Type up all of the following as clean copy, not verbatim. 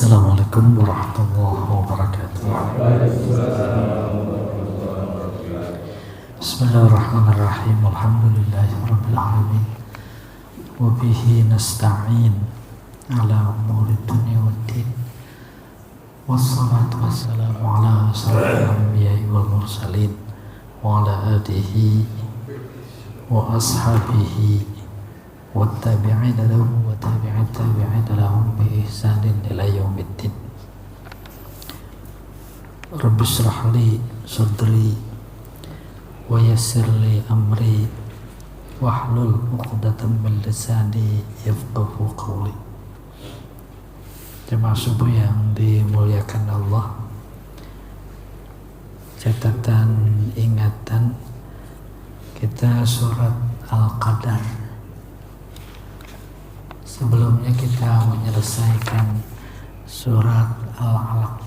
Assalamualaikum warahmatullahi wabarakatuh. Bismillahirrahmanirrahim. Alhamdulillahirabbil alamin. Wa bihi nasta'in ala umuri dunya waddin. Wassalatu wassalamu ala asyrafil anbiya'i wal mursalin wa ala alihi wa ashabihi wattabi'ina lahum wa tabi'ina lahum bi ihsanin ila yaumiddin. Rabbi shrah li sadri wa yassir li amri wahlul 'uqdatam min lisani yafqahu qawli. Jemaah subuh yang dimuliakan Allah, catatan ingatan kita surat Al-Qadar. Sebelumnya kita menyelesaikan surat Al-Alaq.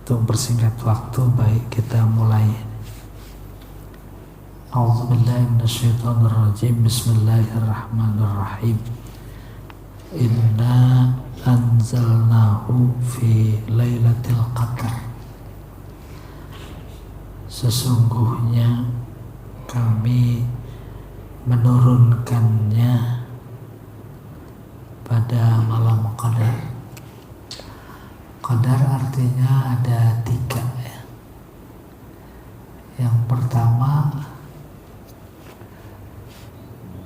Untuk bersingkat waktu, baik kita mulai. A'udzubillahi minasyaitonirrajim. Bismillahirrahmanirrahim. Inna anzalnahu fi lailatul qadar. Sesungguhnya kami menurunkannya pada malam qadar. Qadar artinya ada 3 ya. Yang pertama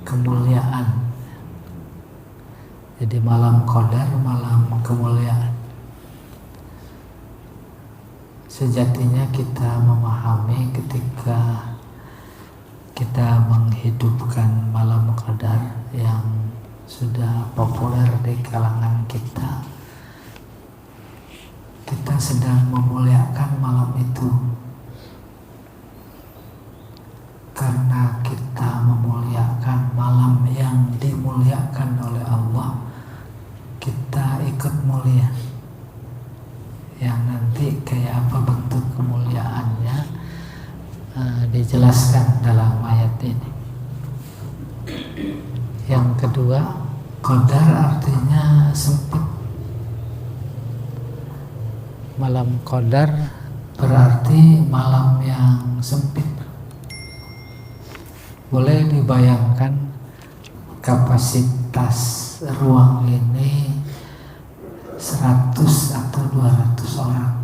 kemuliaan. Jadi malam qadar, malam kemuliaan. Sejatinya kita memahami ketika kita menghidupkan malam qadar yang sudah populer di kalangan kita, kita sedang memuliakan malam itu. Karena kita memuliakan malam yang dimuliakan oleh Allah, kita ikut mulia. Yang nanti kayak apa bentuk kemuliaannya dijelaskan dalam ayat ini. Yang kedua, qadar artinya sempit. Malam qadar berarti malam yang sempit. Boleh dibayangkan kapasitas ruang ini 100 atau 200 orang,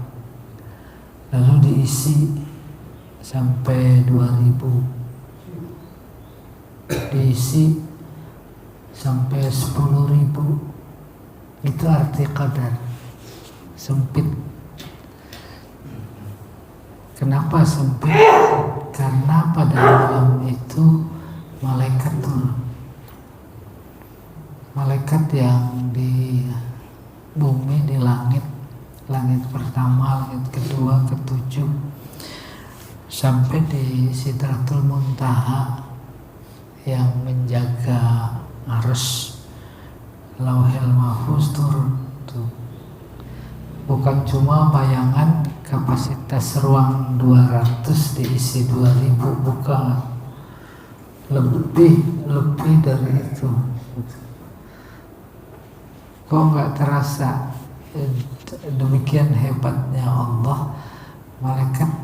lalu diisi sampai 2000, diisi sampai 10.000. Itu arti qadar, sempit. Kenapa sempit? Karena pada malam itu malaikat turun. Malaikat yang di bumi, di langit pertama, langit kedua, ketujuh, sampai di Sidratul Muntaha yang menjaga arus Lauhil Mahfuz turun. Tuh. Bukan cuma bayangan kapasitas ruang 200 diisi 2000, bukan. Lebih dari itu. Kok nggak terasa? Demikian hebatnya Allah. Malaikat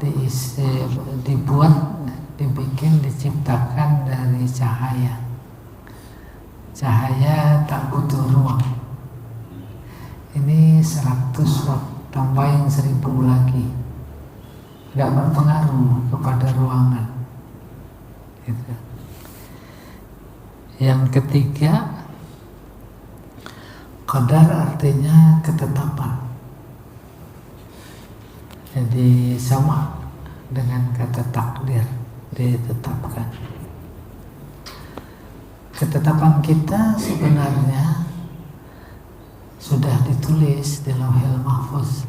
dibikin, diciptakan dari cahaya. Cahaya tak butuh ruang. Ini 100 watt, tambahin 1000 lagi. Gak berpengaruh kepada ruangan. Gitu. Yang ketiga, qadar artinya ketetapan. Jadi sama dengan kata takdir, ditetapkan. Ketetapan kita sebenarnya sudah ditulis di Lauhil Mahfuz,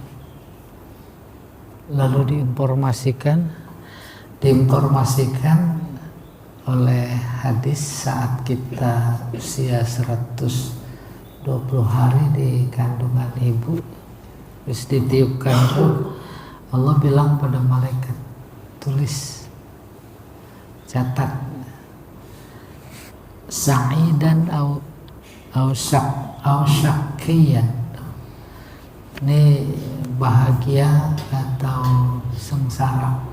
lalu diinformasikan oleh hadis saat kita usia 120 hari di kandungan ibu, terus ditiupkan ruh. Allah bilang pada malaikat, tulis, catat, sa'idan au au syaqiyan. Ini bahagia atau sengsara.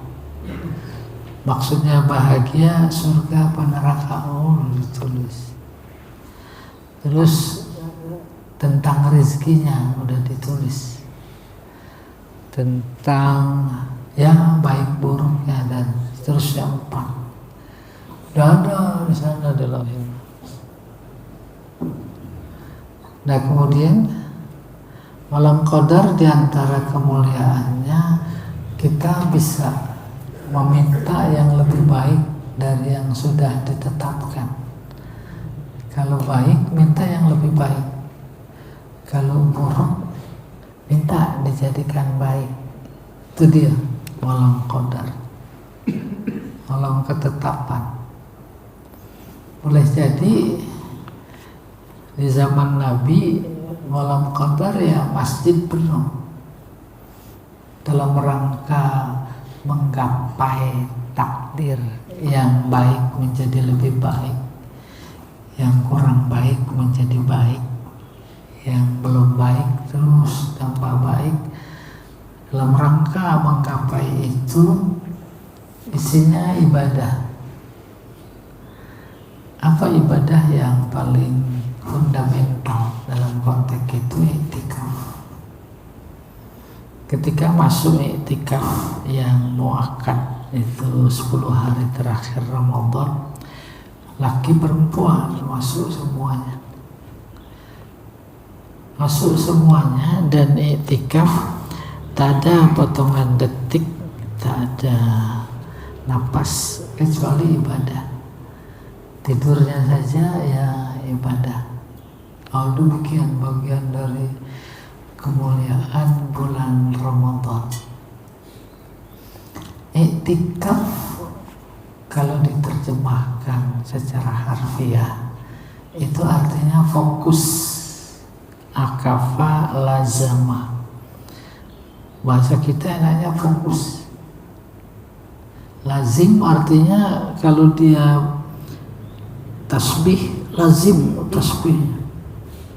Maksudnya bahagia, surga apa neraka, ditulis. Terus tentang rezekinya udah ditulis, tentang ya baik buruknya, dan seterusnya 4. Udah ada di sana dalam ilmu. Nah kemudian malam qadar, diantara kemuliaannya kita bisa meminta yang lebih baik dari yang sudah ditetapkan. Kalau baik, minta yang lebih baik. Kalau buruk, minta dijadikan baik. Itu dia malam qadar, malam ketetapan. Boleh jadi di zaman Nabi malam qadar ya masjid penuh dalam rangka menggapai takdir yang baik menjadi lebih baik, yang kurang baik menjadi baik, yang belum baik terus tambah baik. Dalam rangka menggapai itu isinya ibadah. Apa ibadah yang paling fundamental dalam konteks itu? Iktikaf. Ketika masuk iktikaf yang muakkad, itu 10 hari terakhir Ramadan, laki perempuan masuk semuanya. Masuk semuanya, dan iktikaf tak ada potongan detik, tak ada napas kecuali ibadah. Tidurnya saja ya ibadah. Demikian bagian dari kemuliaan bulan Ramadan. Iktikaf kalau diterjemahkan secara harfiah itu artinya fokus, akafa lazama. Bahasa kita enaknya fokus. Lazim artinya kalau dia tasbih, lazim tasbih,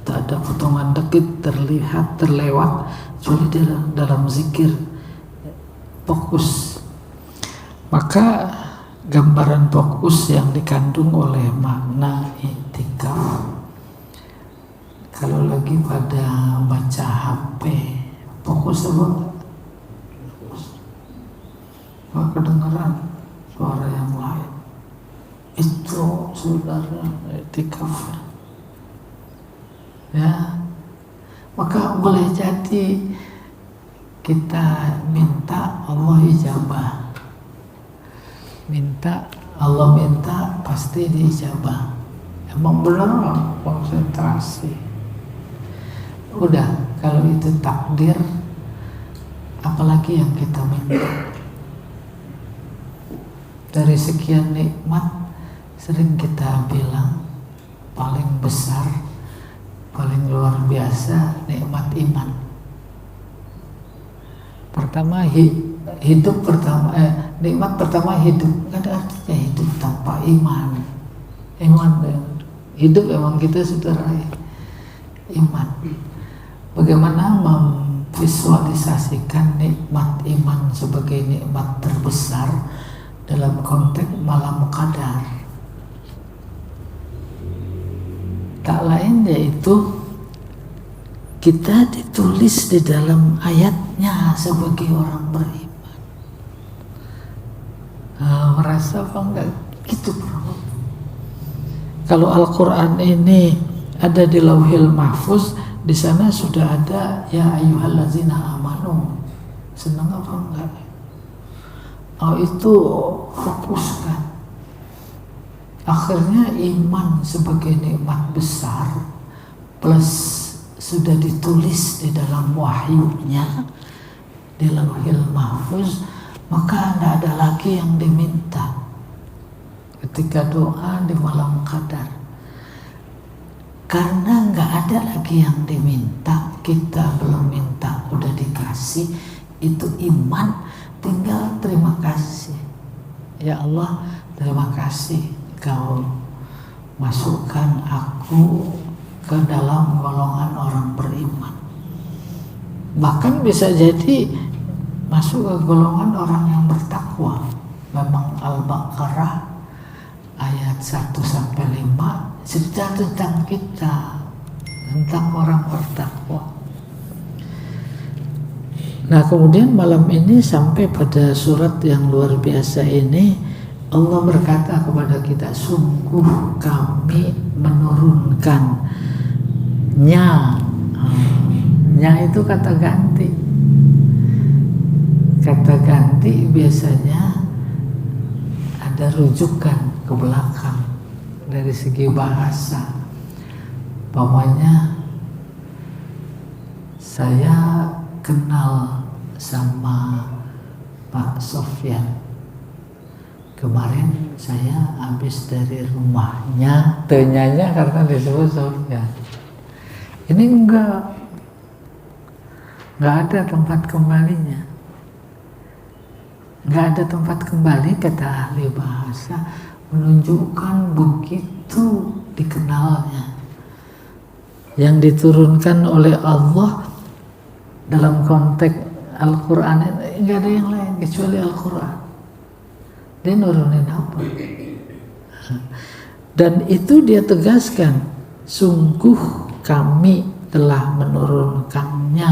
tak ada potongan detik, terlihat, terlewat, kecuali dalam zikir, fokus. Maka gambaran fokus yang dikandung oleh makna iktikaf, kalau lagi pada baca HP, fokus apa? Nggak kedengeran suara yang lain, itu saudara iktikaf. Ya, maka boleh jadi kita minta Allah ijabah, Allah minta pasti diijabah. Emang benar konsentrasi. Udah, kalau itu takdir, apalagi yang kita minta. Dari sekian nikmat, sering kita bilang paling besar, paling luar biasa nikmat iman. Pertama hidup pertama, nikmat pertama hidup. Nggak ada artinya hidup tanpa iman. Hidup emang kita sudah raih iman. Bagaimana memvisualisasikan nikmat iman sebagai nikmat terbesar dalam konteks malam qadar? Tak lain yaitu kita ditulis di dalam ayatnya sebagai orang beriman. Merasa apa enggak gitu, bro? Kalau Al-Quran ini ada di Lauhil Mahfuz, di sana sudah ada ya ayyuhallazina amanu. Senang apa enggak? Itu fokuskan. Akhirnya iman sebagai nikmat besar plus sudah ditulis di dalam wahyunya di Lauhil Mahfuz, maka tidak ada lagi yang diminta ketika doa di malam qadar. Karena nggak ada lagi yang diminta, kita belum minta udah dikasih, itu iman. Tinggal terima kasih. Ya Allah, terima kasih Kau masukkan aku ke dalam golongan orang beriman. Bahkan bisa jadi masuk ke golongan orang yang bertakwa. Memang Al-Baqarah ayat 1 sampai 5 cerita tentang kita, tentang orang bertakwa. Nah, kemudian malam ini sampai pada surat yang luar biasa ini, Allah berkata kepada kita, sungguh kami menurunkannya. Nya itu kata ganti. Kata ganti biasanya ada rujukan ke belakang dari segi bahasa. Pokoknya saya kenal sama Pak Sofyan. Kemarin saya habis dari rumahnya, tanyanya karena disebut Sofyan. Ini enggak ada tempat kembalinya. Enggak ada tempat kembali, kata ahli bahasa, menunjukkan begitu dikenalnya. Yang diturunkan oleh Allah dalam konteks Al-Quran, enggak ada yang lain kecuali Al-Quran. Dia nurunin apa? Dan itu dia tegaskan, sungguh kami telah menurunkannya.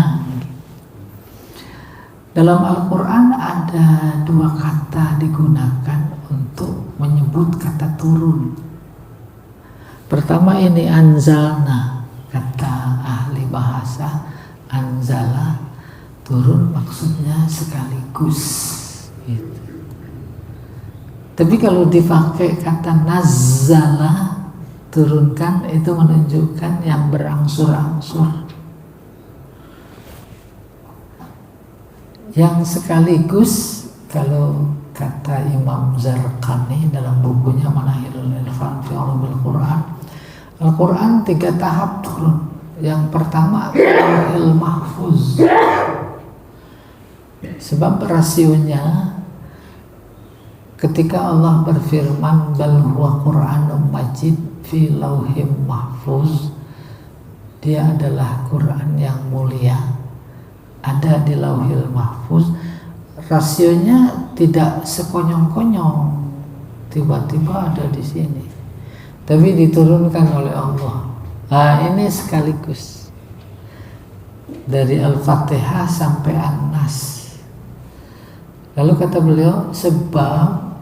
Dalam Al-Quran ada 2 kata digunakan untuk menyebut kata turun. Pertama ini anzalna, kata ahli bahasa, anzala turun maksudnya sekaligus gitu. Tapi kalau dipakai kata nazzala, turunkan, itu menunjukkan yang berangsur-angsur. Yang sekaligus, kalau kata Imam Zarqani dalam bukunya Manahilul Irfan fi Ulumil Quran, Al-Quran 3 tahap turun. Yang pertama Lauhil Mahfuz. Sebab rasionya ketika Allah berfirman bal huwa Qur'anun Majid fi Lauhim Mahfuz, dia adalah Quran yang mulia, ada di Lauhil Mahfuz. Rasionya tidak sekonyong-konyong tiba-tiba ada di sini, tapi diturunkan oleh Allah. Nah, ini sekaligus dari Al-Fatihah sampai An-Nas. Lalu kata beliau, sebab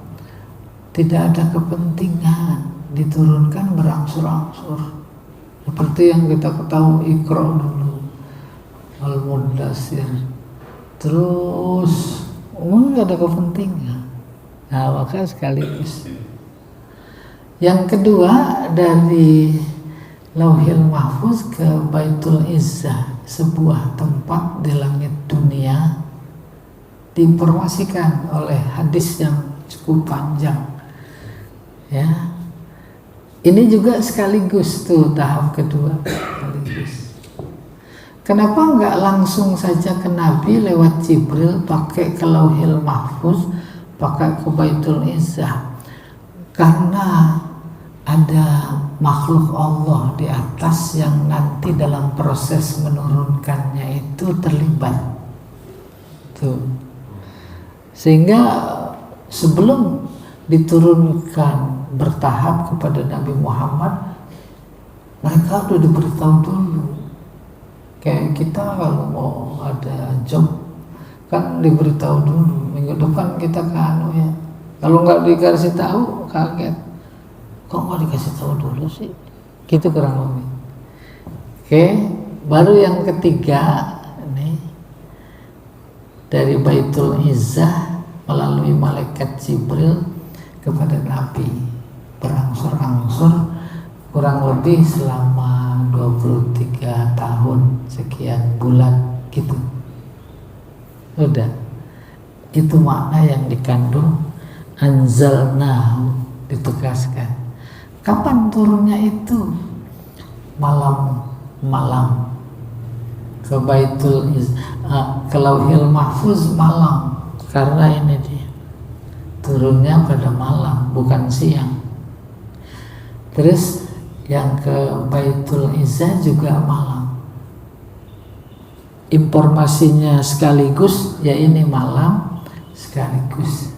tidak ada kepentingan, diturunkan berangsur-angsur. Seperti yang kita ketahui, Iqra dulu, Al-Mudassir, terus nggak ada kepentingan. Nah, maka sekaligus. Yang kedua, dari Lauhil Mahfuz ke Baitul Izzah, sebuah tempat di langit dunia, diinformasikan oleh hadis yang cukup panjang. Ya, ini juga sekaligus tuh tahap kedua, sekaligus. Kenapa nggak langsung saja ke Nabi lewat Jibril, pakai ke Lauhil Mahfuz, pakai ke Baitul Izzah? Karena ada makhluk Allah di atas yang nanti dalam proses menurunkannya itu terlibat. Tuh. Sehingga sebelum diturunkan bertahap kepada Nabi Muhammad, mereka sudah diberitahu dulu. Kayak kita kalau mau ada job kan diberitahu dulu, minggu depan kita ke anu ya. Kalau nggak dikasih tahu kaget, kok nggak dikasih tahu dulu sih? Gitu kurang lebih. Oke, baru yang ketiga nih, dari Baitul Izzah melalui malaikat Jibril kepada Nabi, berangsur-angsur kurang lebih selama 23 tahun sekian bulan gitu. Udah, itu makna yang dikandung anzalnahu, ditegaskan. Kapan turunnya itu? Malam ke Baitul Izzah, ke Lauhil Mahfuz malam, karena ini dia turunnya pada malam bukan siang. Terus yang ke Baitul Izzah juga malam. Informasinya sekaligus, ya ini malam sekaligus.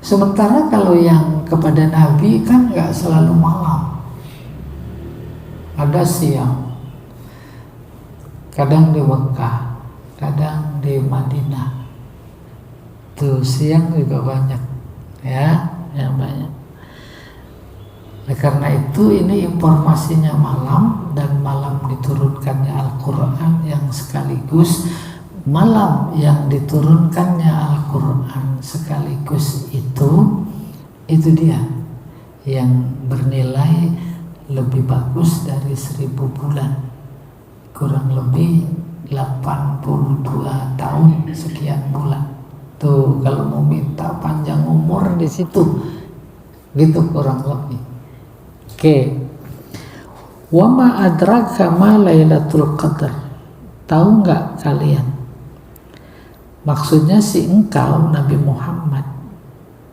Sementara kalau yang kepada Nabi kan nggak selalu malam, ada siang, kadang di Mekah, kadang di Madinah. Tuh siang juga banyak, ya, yang banyak. Nah, karena itu ini informasinya malam, dan malam diturunkannya Al-Quran yang sekaligus, malam yang diturunkannya Al-Quran sekaligus itu dia yang bernilai lebih bagus dari 1000 bulan, kurang lebih 82 tahun sekian bulan. Tuh kalau mau minta panjang umur di situ, gitu kurang lebih. Oke. Wa ma adraka ma Lailatul Qadar. Tahu nggak kalian? Maksudnya si engkau Nabi Muhammad,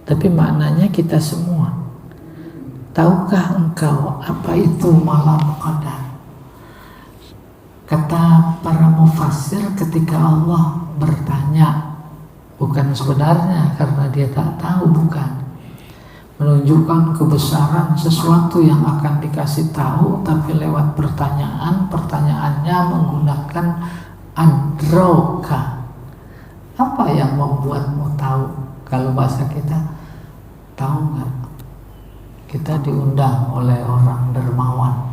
tapi maknanya kita semua. Tahukah engkau apa itu malam qadar? Kata para mufassir ketika Allah bertanya, bukan sebenarnya karena dia tak tahu, bukan, menunjukkan kebesaran sesuatu yang akan dikasih tahu, tapi lewat pertanyaan. Pertanyaannya menggunakan androka. Apa yang membuatmu tahu? Kalau bahasa kita, tahu nggak? Kita diundang oleh orang dermawan,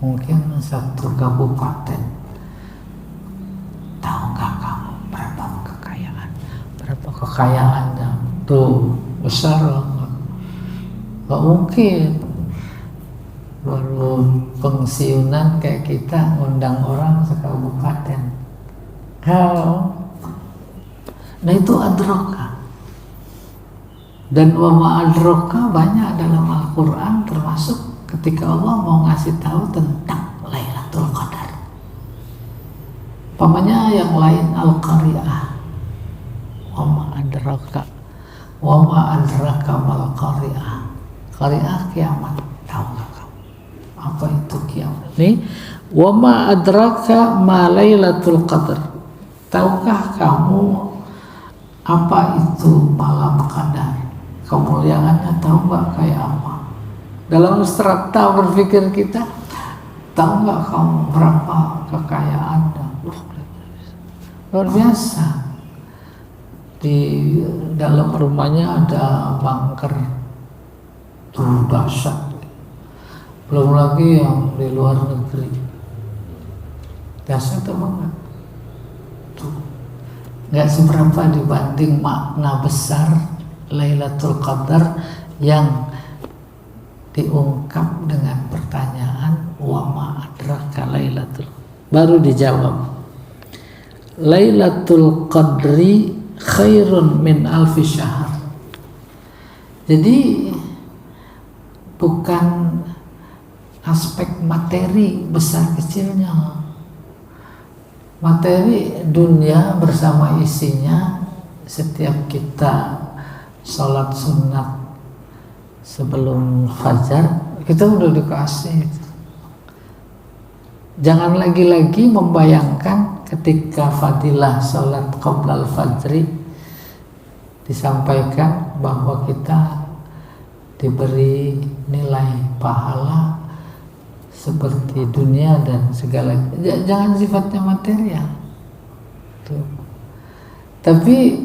mungkin satu kabupaten. Tahu nggak kamu berapa kekayaannya? Tuh besar banget. Gak mungkin baru pensiunan kayak kita ngundang orang sekabupaten. Nah itu adroka. Dan wama adroka banyak dalam Al-Quran, termasuk ketika Allah mau ngasih tahu tentang Lailatul Qadar. Pamannya yang lain Al-Qari'ah, wama adraka, wama adraka mal Qari'ah. Qari'ah kiamat. Tahu nggak kamu apa itu kiamat? Nih, wa ma adraka ma Lailatul Qadar. Tahukah kamu apa itu malam qadar? Kemuliaannya tahu nggak kayak apa? Dalam strata berpikir kita, tahu nggak kamu berapa kekayaannya? Luar biasa. Di dalam rumahnya ada bunker. Tuh dahsyat. Belum lagi yang di luar negeri, dahsyat banget. Tuh nggak seberapa dibanding makna besar Lailatul Qadar yang diungkap dengan pertanyaan wa ma adraka Lailatul. Baru dijawab, Lailatul Qadri khairun min alfi syahr. Jadi bukan aspek materi besar kecilnya. Materi dunia bersama isinya, setiap kita sholat sunat sebelum fajar, kita udah dikasih. Jangan lagi-lagi membayangkan ketika fadilah sholat qoblal fajri disampaikan bahwa kita diberi nilai pahala seperti dunia dan segala. Jangan sifatnya material. Tuh. Tapi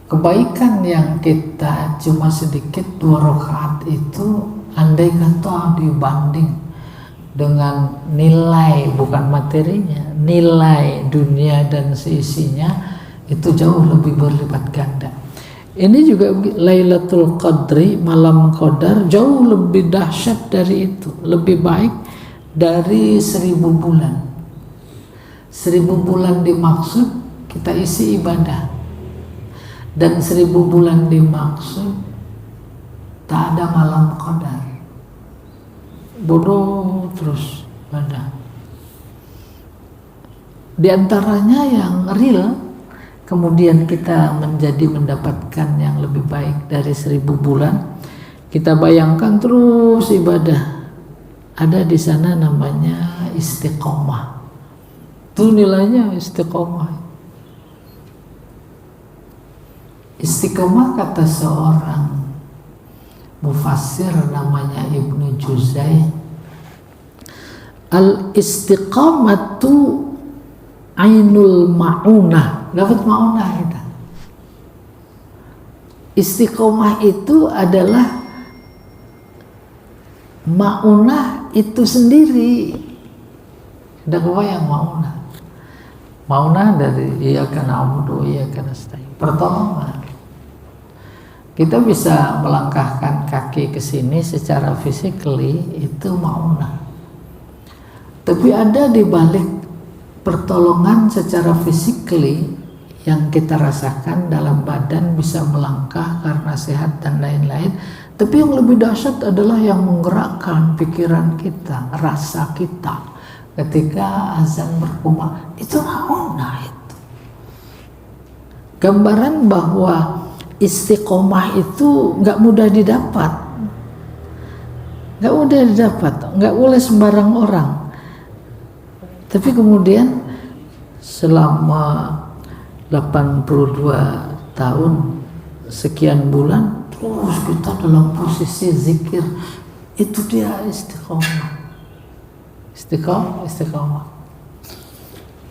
kebaikan yang kita cuma sedikit 2 rakaat itu, andai kata dibanding dengan nilai, bukan materinya, nilai dunia dan seisinya, itu jauh lebih berlipat ganda. Ini juga Lailatul Qadri, malam Qadar, jauh lebih dahsyat dari itu, lebih baik dari 1000 bulan. 1000 bulan dimaksud kita isi ibadah, dan 1000 bulan dimaksud tak ada malam Qadar, bodoh terus ibadah. Di antaranya yang real, kemudian kita mendapatkan yang lebih baik dari 1000 bulan, kita bayangkan terus ibadah, ada di sana namanya istiqomah. Itu nilainya istiqomah. Istiqomah kata seorang mufassir namanya Ibnu Juzai, al-istiqamatu ainul ma'unah. Dapat ma'unah kita. Istiqomah itu adalah ma'unah itu sendiri. Udah kebayang ma'unah? Ma'unah dari iyyaka na'budu wa iyyaka nasta'in, pertolongan. Kita bisa melangkahkan kaki ke sini secara physically, itu ma'unah. Tapi ada di balik pertolongan secara physically yang kita rasakan dalam badan, bisa melangkah karena sehat dan lain-lain. Tapi yang lebih dahsyat adalah yang menggerakkan pikiran kita, rasa kita ketika azan berkumandang. Itu ma'unah itu. Gambaran bahwa istiqomah itu nggak mudah didapat, nggak boleh sembarang orang. Tapi kemudian selama 82 tahun sekian bulan terus kita dalam posisi zikir, itu dia istiqomah.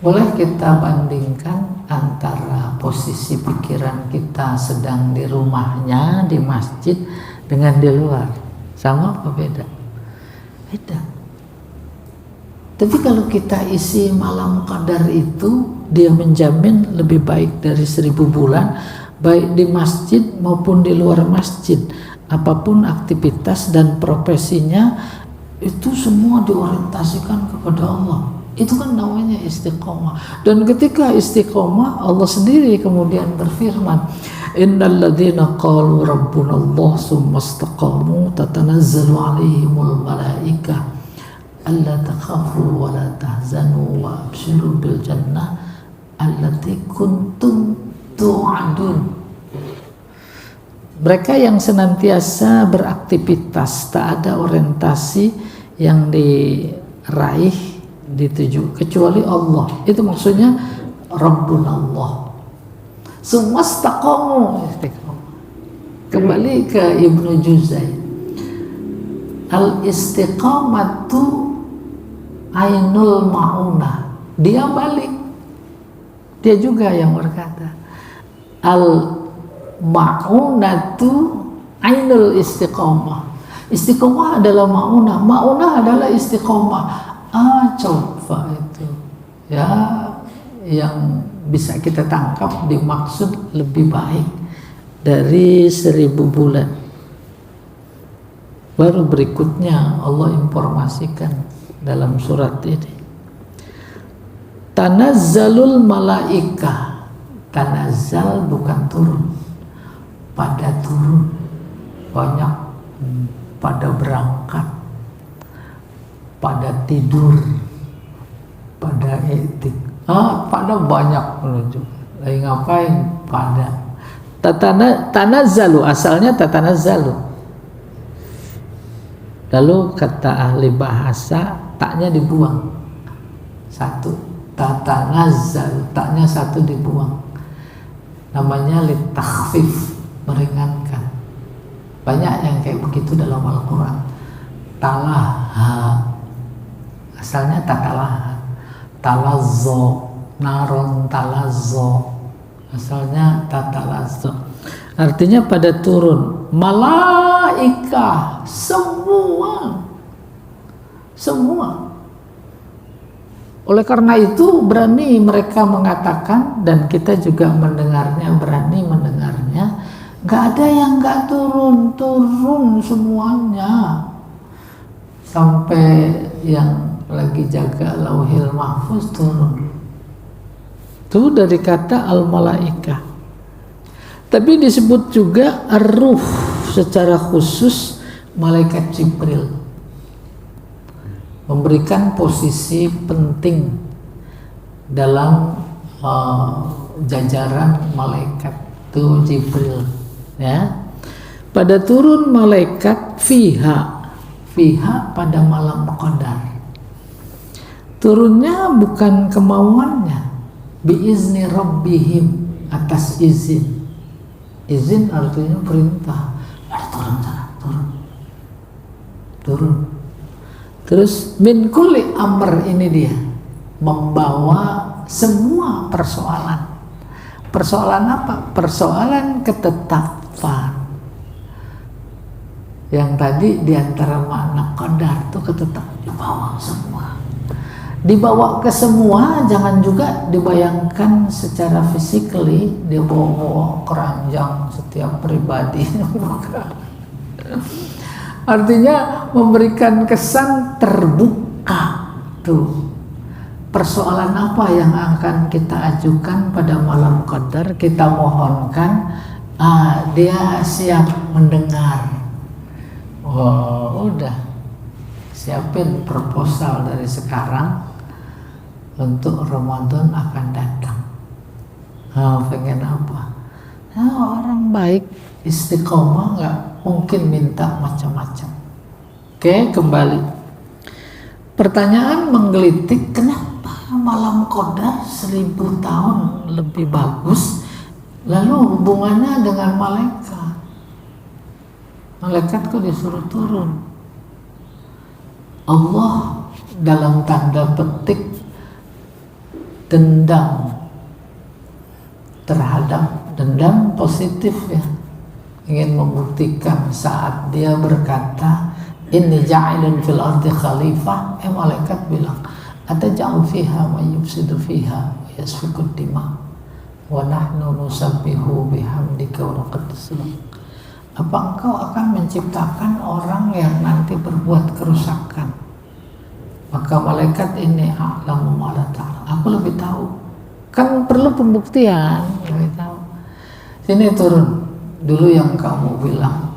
Boleh kita bandingkan antara posisi pikiran kita sedang di rumahnya, di masjid, dengan di luar, sama apa beda? Beda. Tapi kalau kita isi malam qadar itu, dia menjamin lebih baik dari 1000 bulan, baik di masjid maupun di luar masjid. Apapun aktivitas dan profesinya, itu semua diorientasikan kepada Allah. Itu kan namanya istiqomah. Dan ketika istiqomah, Allah sendiri kemudian berfirman, innal ladzina qalu rabbunallah tsumma istaqamu tatanazzalu alaihimul malaikah alla takhafu wa la tahzanu wa abshiru bil jannah allati kuntum tu'adun. Mereka yang senantiasa beraktivitas, tak ada orientasi yang diraih, dituju kecuali Allah. Itu maksudnya Rabbunallah. Semua istaqamu. Kembali ke Ibnu Juzai, al-istiqamatu ainul ma'unah. Dia balik, dia juga yang berkata al-ma'unatu ainul istiqamah. Istiqamah adalah ma'unah, ma'unah adalah istiqamah. Coba itu ya, yang bisa kita tangkap dimaksud lebih baik dari 1000 bulan. Baru berikutnya Allah informasikan dalam surat ini, tanazzalul malaikah. Tanazzal bukan turun, pada turun, banyak pada berangkat, pada tidur, pada etik, pada banyak menunjuk. Lagi ngapain? Pada tanazzalu, asalnya tatanazzalu. Lalu kata ahli bahasa, taknya dibuang satu, tatanazzalu, taknya satu dibuang. Namanya litakhfif, meringankan. Banyak yang kayak begitu dalam Al-Quran. Talaha, asalnya tatalaha. Talazzo, naron talazzo, asalnya tatalazzo. Artinya pada turun. Malaikah, semua. Oleh karena itu berani mereka mengatakan, dan kita juga mendengarnya, berani mendengarnya, gak ada yang gak turun semuanya. Sampai yang lagi jaga lauhil mahfuz turun. Itu dari kata al-malaikah. Tapi disebut juga ar-ruh, secara khusus malaikat Jibril, memberikan posisi penting dalam jajaran malaikat itu Jibril, ya. pada turun malaikat fiha pada malam qadar. Turunnya bukan kemauannya, biizni rabbihim, atas izin. Izin artinya perintah. Ada turun sana, turun. Terus min kulli amr, ini dia, membawa semua persoalan. Persoalan apa? Persoalan ketetapan. Yang tadi diantara makna qadar itu ketetapan, dibawa semua. Dibawa ke semua, jangan juga dibayangkan secara physically dia bawa keranjang setiap pribadi. Artinya memberikan kesan terbuka. Tuh, persoalan apa yang akan kita ajukan pada malam qadar, kita mohonkan, dia siap mendengar. Udah siapin proposal dari sekarang untuk Ramadan akan datang. Pengen apa? Orang baik istiqomah nggak mungkin minta macam-macam. Oke, kembali. Pertanyaan menggelitik, kenapa malam qadar 1000 tahun lebih bagus? Lalu hubungannya dengan malaikat? Malaikat kok disuruh turun? Allah dalam tanda petik dendam terhadap, dendam positif ya, ingin membuktikan saat dia berkata inni ja'ilun fil ardi khalifah, malaikat bilang ataj'al fiha man yufsidu fiha wa yasfiku dima wa nahnu nusabbihu bihamdika wa nuqaddisu lak. Apa engkau akan menciptakan orang yang nanti berbuat kerusakan? Maka malaikat ini a'lamu ma la ta'lam, aku lebih tahu. Kan perlu pembuktian, lebih tahu. Sini turun dulu yang kamu bilang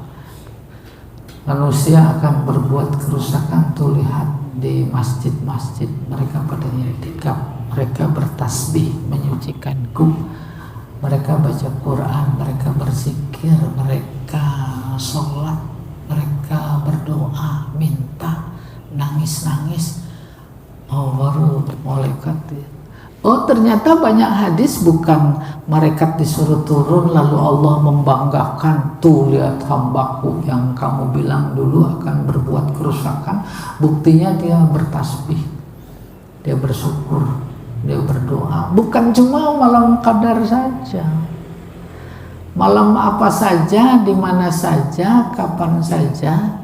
manusia akan berbuat kerusakan. Tuh lihat di masjid-masjid, mereka pada i'tikaf, mereka bertasbih menyucikanku, mereka baca Quran, mereka berzikir, mereka sholat, mereka berdoa, minta, nangis-nangis. Baru malaikat ya. Ternyata banyak hadis bukan malaikat disuruh turun lalu Allah membanggakan, tuh lihat hambaku yang kamu bilang dulu akan berbuat kerusakan, buktinya dia bertasbih, dia bersyukur, dia berdoa. Bukan cuma malam qadar saja, malam apa saja, di mana saja, kapan saja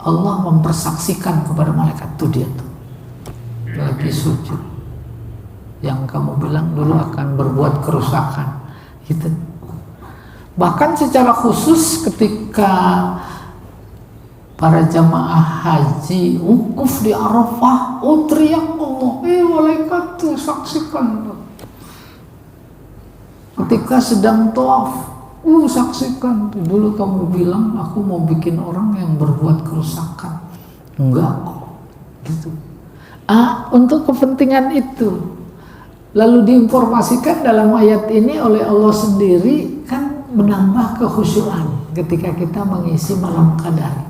Allah mempersaksikan kepada malaikat, tuh dia tuh lagi sujud, yang kamu bilang dulu akan berbuat kerusakan gitu. Bahkan secara khusus ketika para jamaah haji wukuf di Arafah, teriak Allah, malaikat tuh saksikan. Ketika sedang tawaf, saksikan, dulu kamu bilang aku mau bikin orang yang berbuat kerusakan, enggak kok gitu. Untuk kepentingan itu lalu diinformasikan dalam ayat ini oleh Allah sendiri, kan menambah kekhusyuan ketika kita mengisi malam qadar.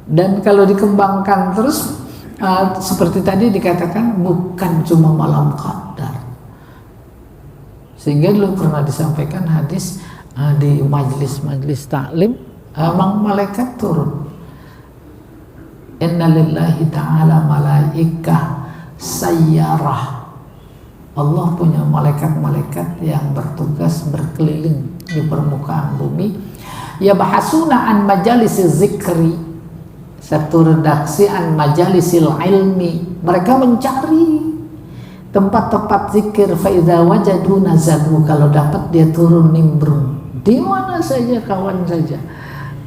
Dan kalau dikembangkan terus seperti tadi dikatakan bukan cuma malam qadar, sehingga dulu pernah disampaikan hadis di majelis taklim, emang malaikat turun. Inna lillahi ta'ala malaikah sayyarah. Allah punya malaikat-malaikat yang bertugas berkeliling di permukaan bumi. Ya bahasuna an majalisi zikri, satu redaksi an majalisil ilmi, mereka mencari tempat-tempat zikir. Fa idza wajadu nazalu, kalau dapat dia turun nimbrung di mana saja, kawan saja.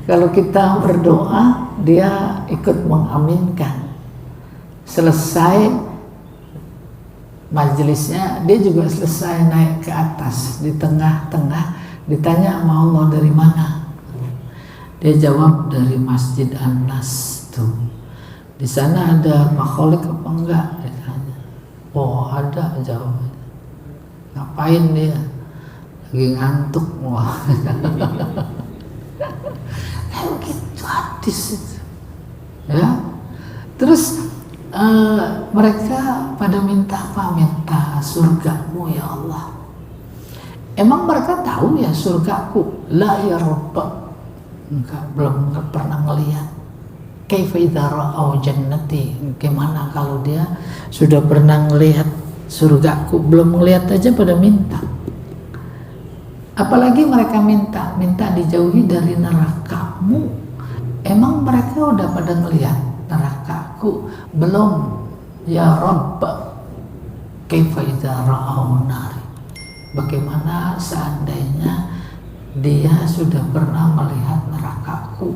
Kalau kita berdoa, dia ikut mengaminkan. Selesai majelisnya, dia juga selesai naik ke atas. Di tengah-tengah ditanya sama Allah dari mana. Dia jawab dari Masjid An-Nas tuh. Di sana ada makhluk apa enggak? Ditanya. Ada, jawabnya. Ngapain dia? lagi ngantuk. Wah. Kayak gitu hadis itu. Ya. Terus mereka pada minta apa? Minta surgamu ya Allah. Emang mereka tahu ya surgaku? La ya Rabb. Enggak, belum pernah ngelihat. Kaifa idza ra'au jannati? Gimana kalau dia sudah pernah ngelihat surgaku? Belum ngelihat aja pada minta. Apalagi mereka minta dijauhi dari nerakamu. Emang mereka udah pada ngelihat nerakaku? Belum. Ya Rabb, kaifa idza ra'au nari? Bagaimana seandainya dia sudah pernah melihat nerakaku?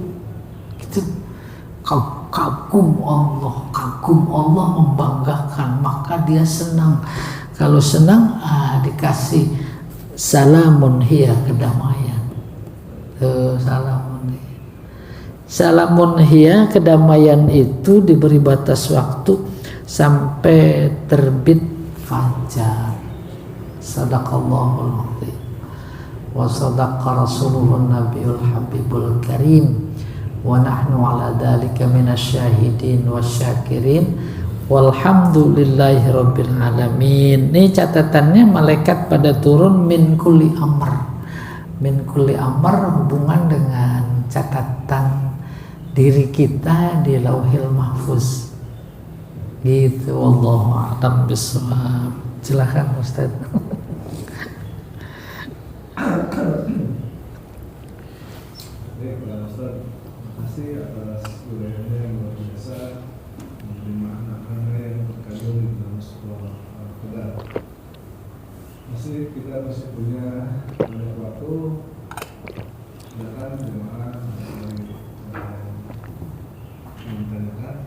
Gitu. Kagum Allah membanggakan, maka dia senang. Kalau senang, dikasih salamun hiya, kedamaian. Salamun hiya, kedamaian itu diberi batas waktu sampai terbit fajar. Sadaqallahul azim wa sadaqa rasulun nabiyul habibul karim wa nahnu ala dzalika minasyahidin wasyakirin walhamdulillahi rabbil alamin. Ini catatannya malaikat pada turun min kulli amr. Min kulli amr hubungan dengan catatan diri kita di Lauhil Mahfuz. Gitu, wallahu a'lam bishawab. Silakan Ustaz. Baik, Ustaz. Terima kasih atas uraiannya yang luar biasa, memberi makna-makna yang terkandung di dalam sebuah Al-Quran. Kita masih punya banyak waktu. Silakan jemaah yang ditanyakan.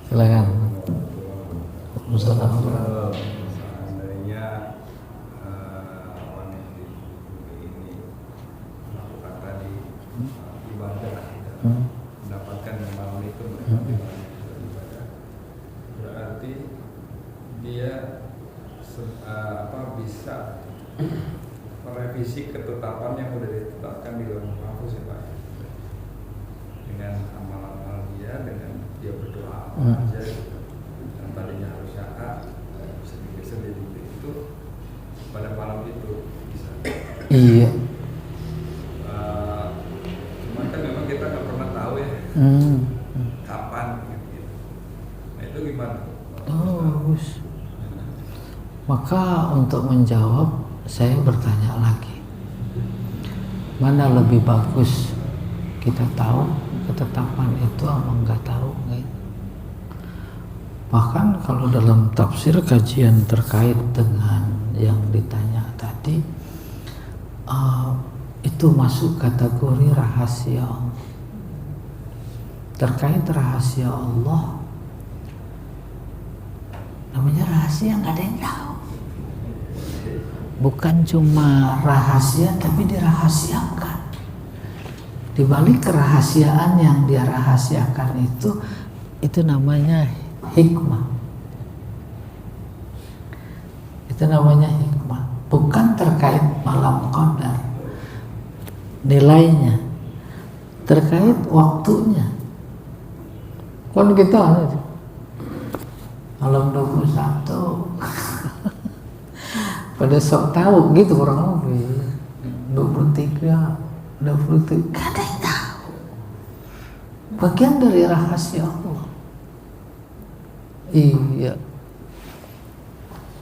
Silakan. Seandainya orang yang di ini melakukan tadi ibadah, mendapatkan yang malam itu ibadah, berarti dia bisa merevisi ketetapan yang sudah ditetapkan di Lauhul Mahfuz ya Pak, dengan amal-amal dia, dengan dia berdoa apa aja yang tadinya harusnya bisa digeser jadi itu pada malam itu bisa. Iya. Cuman kan memang kita nggak pernah tahu ya kapan gitu. Nah itu gimana? Bagus. Maka untuk menjawab saya bertanya lagi, mana lebih bagus, kita tahu ketetapan itu apa enggak tahu? Bahkan kalau dalam tafsir kajian terkait dengan yang ditanya tadi, itu masuk kategori rahasia Allah. Terkait rahasia Allah, namanya rahasia, nggak ada yang tahu. Bukan cuma rahasia, tapi dirahasiakan. Di balik kerahasiaan yang dia rahasiakan itu namanya hikmah. Itu namanya hikmah. Bukan terkait malam qadar nilainya, terkait waktunya. Kan kita malam 21 pada sok tahu gitu kurang lebih 23 gak ada yang tahu. Bagian dari rahasia Allah. Iya,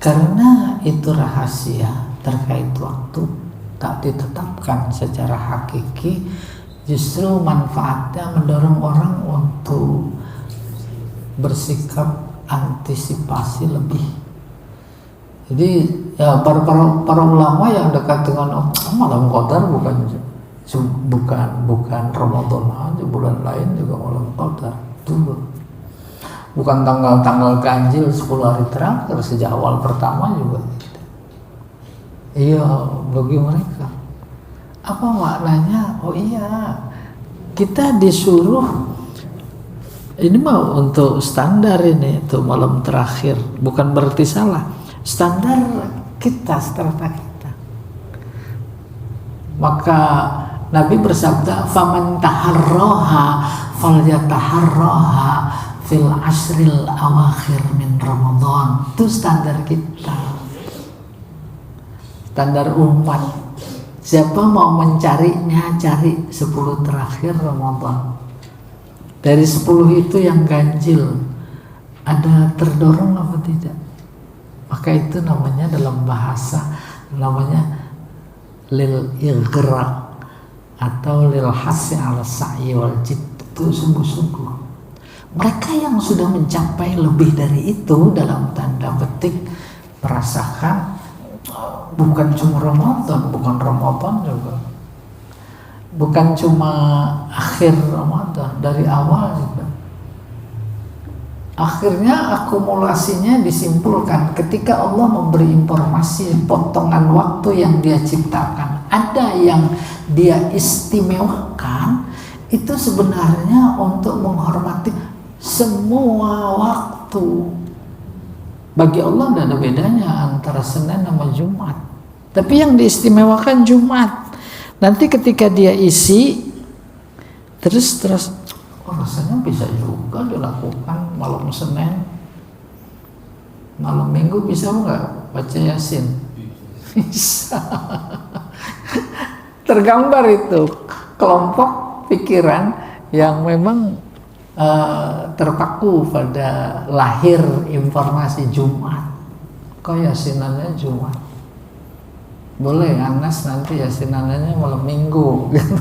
karena itu rahasia terkait waktu, tak ditetapkan secara hakiki, justru manfaatnya mendorong orang untuk bersikap antisipasi lebih. Jadi ya para ulama yang dekat dengan malam qadar bukan Ramadan aja, bulan lain juga malam qadar dulu. Bukan tanggal ganjil 10 hari terakhir, sejak awal pertama juga gitu. Iya, bagi mereka apa maknanya? Oh iya, kita disuruh Ini mah untuk standar, ini untuk malam terakhir, bukan berarti salah. Standar kita, strata kita. Maka Nabi bersabda, "Faman taharraha falyataharraha fil asril awakhir min Ramadan." Itu standar kita. Standar umat. Siapa mau mencarinya, cari 10 terakhir Ramadan. Dari 10 itu yang ganjil, ada terdorong apa tidak? Maka itu namanya dalam bahasa, namanya lil ighra atau lil hasi ala sa'i wal jid, itu sungguh-sungguh. Mereka yang sudah mencapai lebih dari itu dalam tanda petik merasakan bukan cuma Ramadan, bukan Ramadan juga, bukan cuma akhir Ramadan, dari awal juga. Akhirnya akumulasinya disimpulkan ketika Allah memberi informasi potongan waktu yang Dia ciptakan. Ada yang Dia istimewakan, itu sebenarnya untuk menghormati semua waktu. Bagi Allah tidak ada bedanya antara Senin sama Jumat. Tapi yang diistimewakan Jumat. Nanti ketika dia isi terus rasanya bisa juga dilakukan malam Senin, malam Minggu bisa nggak baca Yasin? Bisa. Tergambar itu kelompok pikiran yang memang terpaku pada lahir informasi Jumat. Kok Yasinannya Jumat? Boleh Anas nanti Yasinannya malam Minggu gitu.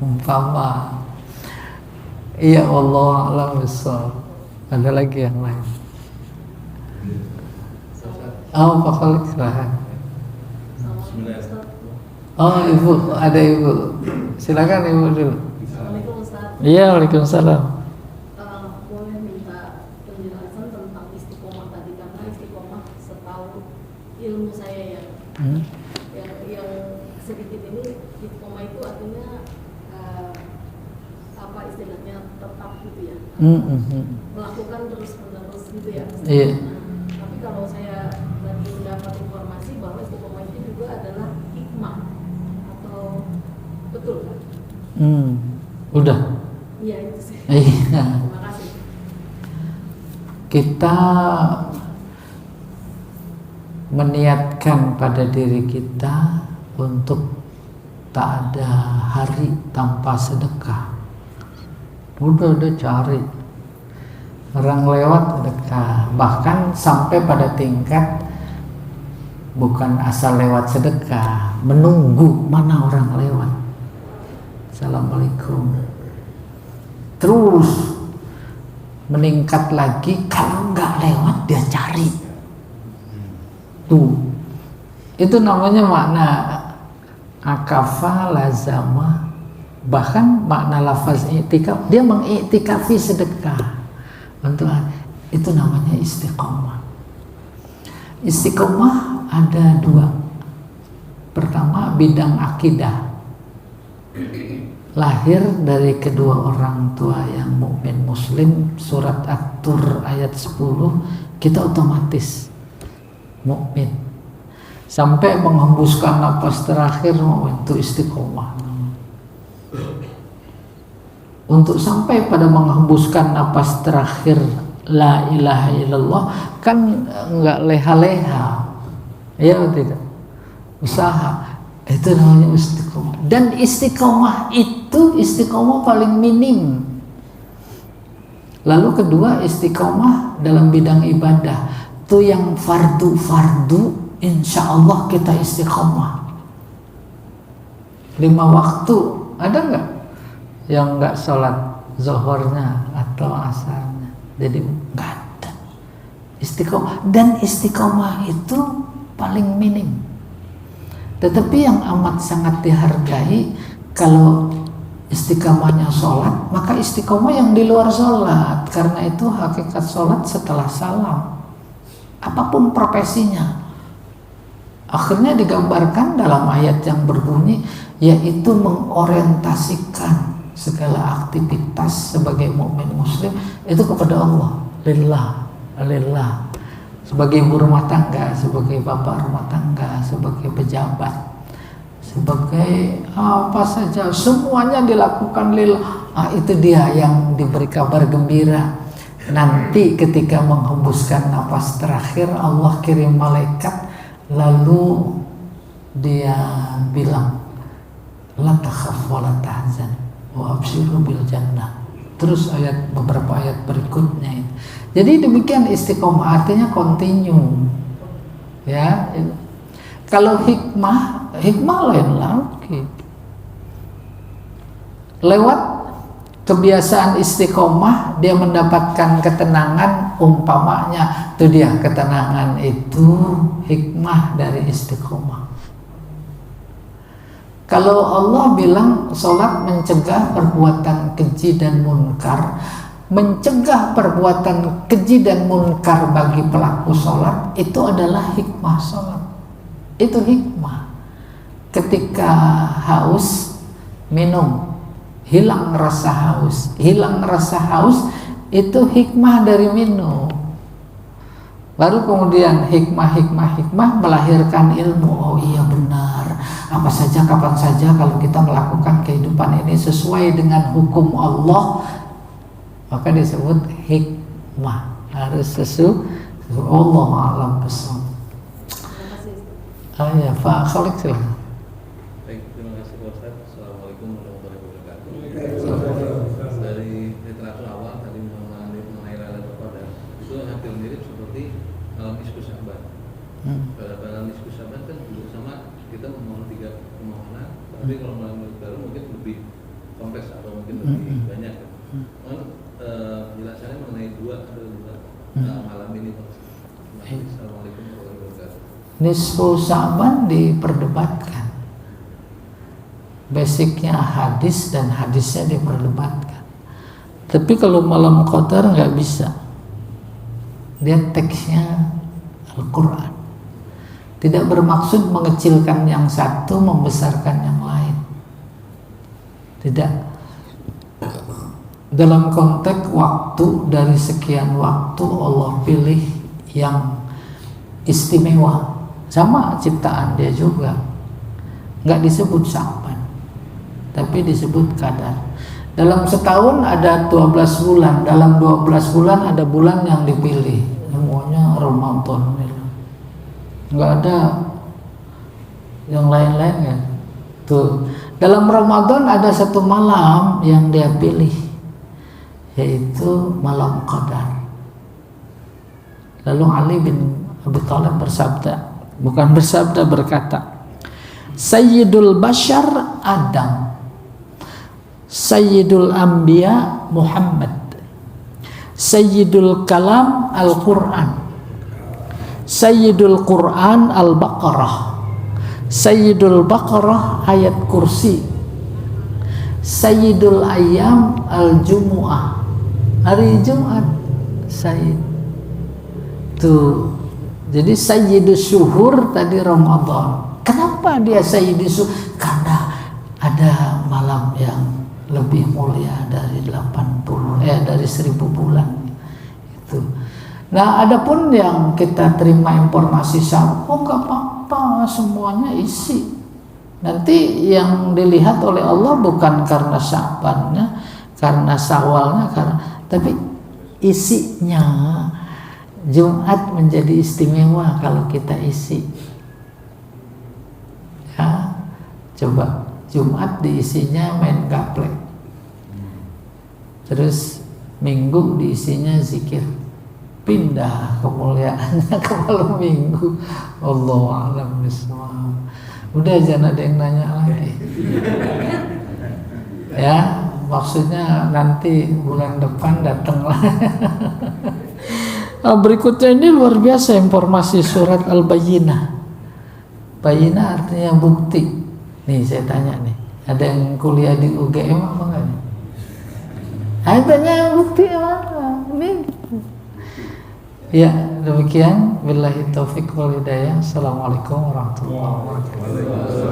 Umpama. Iya, Allah a'lam bishawab. Ada lagi yang lain? Oh, Pak Khalid, silahkan. Oh, Ibu, ada Ibu. Silakan Ibu dulu. Iya, waalaikumsalam. Boleh minta penjelasan tentang istiqomah tadi, karena istiqomah setahu ilmu saya ya, yang sedikit ini, istiqomah itu artinya apa istilahnya, tetap gitu ya, melakukan terus menerus gitu ya. Iya. Tapi kalau saya tadi mendapat informasi bahwa istiqomah itu juga adalah hikmah, atau betul kan? Udah. Iya itu sih. Iya. Terima kasih. Kita meniatkan pada diri kita untuk tak ada hari tanpa sedekah. Udah cari orang lewat sedekah, bahkan sampai pada tingkat bukan asal lewat sedekah, menunggu mana orang lewat. Assalamualaikum. Terus meningkat lagi, kalau nggak lewat dia cari. Tuh, itu namanya makna akafa lazama. Bahkan makna lafaz i'tikaf, dia mengiktikafi sedekah. Untuk itu namanya istiqomah. Istiqomah ada 2. Pertama, bidang akidah. Lahir dari kedua orang tua yang mukmin muslim, surat At-Tur ayat 10, kita otomatis mukmin. Sampai menghembuskan napas terakhir itu istiqomah. Untuk sampai pada menghembuskan napas terakhir la ilaha illallah kan enggak leha-leha. Ya tidak. Usaha. Itu namanya istiqomah. Dan istiqomah itu istiqomah paling minim. Lalu kedua, istiqomah dalam bidang ibadah. Itu yang fardu-fardu, insya Allah kita istiqomah. 5 waktu, ada nggak yang nggak sholat zuhurnya atau asarnya? Jadi nggak ada. Istiqomah, dan istiqomah itu paling minim. Tetapi yang amat sangat dihargai, kalau istiqomahnya sholat, maka istiqomah yang di luar sholat. Karena itu hakikat sholat setelah salam, apapun profesinya. Akhirnya digambarkan dalam ayat yang berbunyi, yaitu mengorientasikan segala aktivitas sebagai mukmin muslim itu kepada Allah, lillah. Sebagai ibu rumah tangga, sebagai bapak rumah tangga, sebagai pejabat, sebagai apa saja, semuanya dilakukan lillah. Itu dia yang diberi kabar gembira. Nanti ketika menghembuskan napas terakhir, Allah kirim malaikat, lalu dia bilang, la takhaf wa la tahzan wa abshiru bil jannah. Terus beberapa ayat berikutnya itu. Jadi demikian istiqomah, artinya continue. Ya, kalau hikmah lain lagi. Lewat kebiasaan istiqomah dia mendapatkan ketenangan, umpamanya itu dia ketenangan itu hikmah dari istiqomah. Kalau Allah bilang sholat mencegah perbuatan keji dan munkar, mencegah perbuatan keji dan munkar bagi pelaku sholat, itu adalah hikmah sholat. Itu hikmah. Ketika haus, minum, hilang rasa haus. Hilang rasa haus itu hikmah dari minum. Baru kemudian hikmah melahirkan ilmu. Oh iya benar, apa saja kapan saja kalau kita melakukan kehidupan ini sesuai dengan hukum Allah, maka disebut hikmah. Harus sesuai Allah alam besar. Ya Pak Khalid silahkan. Baik, terima kasih Pak Ustaz. Assalamualaikum warahmatullahi wabarakatuh. Dari literatur awal tadi mengenai Lailatul Qadar itu hampir mirip seperti malam nisfu Sya'ban. Pada malam nisfu Sya'ban kan juga sama, kita memohon 3 permohonan, tapi kalau malam baru mungkin lebih kompleks atau mungkin lebih banyak. Penjelasannya mengenai 2 malam ini Pak. Assalamualaikum warahmatullahi wabarakatuh. Nisfu Sya'ban diperdebatkan. Basicnya hadis dan hadisnya diperdebatkan. Tapi kalau malam Qadar nggak bisa. Dia teksnya Al-Quran. Tidak bermaksud mengecilkan yang satu, membesarkan yang lain. Tidak. Dalam konteks waktu, dari sekian waktu Allah pilih yang istimewa. Sama ciptaan dia juga. Nggak disebut Sya'ban, tapi disebut Qadar. Dalam setahun ada 12 bulan. Dalam 12 bulan ada bulan yang dipilih. Semuanya Ramadan. Nggak ada yang lain-lain ya. Tuh. Dalam Ramadan ada satu malam yang dia pilih, yaitu malam Qadar. Lalu Ali bin Abi Thalib berkata, Sayyidul Bashar Adam, Sayyidul Anbiya Muhammad, Sayyidul Kalam Al-Quran, Sayyidul Quran Al-Baqarah, Sayyidul Baqarah ayat kursi, Sayyidul Ayyam Al-Jumu'ah, hari Jumat. Sayyid tuh. Jadi Sayyidus Syuhur tadi Ramadan. Kenapa dia Sayyidus Syuhur? Karena ada malam yang lebih mulia dari 1000 bulan itu. Nah, adapun yang kita terima informasi nggak apa-apa, semuanya isi. Nanti yang dilihat oleh Allah bukan karena Sya'bannya, karena Syawalnya, tapi isinya. Jumat menjadi istimewa kalau kita isi. Ya, coba Jumat diisinya main gaplek. Terus Minggu diisinya zikir. Pindah kemuliaannya ke malam Minggu. Allahu a'lam bishawab. Udah jangan ada yang nanya lagi. Ya, maksudnya nanti bulan depan datanglah. Berikutnya ini luar biasa informasi surat Al-Bayyinah. Bayyinah artinya bukti. Nih saya tanya nih, ada yang kuliah di UGM apa enggak nih? Tanya yang bukti apa? Nih. Ya, demikian. Billahi taufiq wal hidayah. Assalamualaikum warahmatullahi wabarakatuh.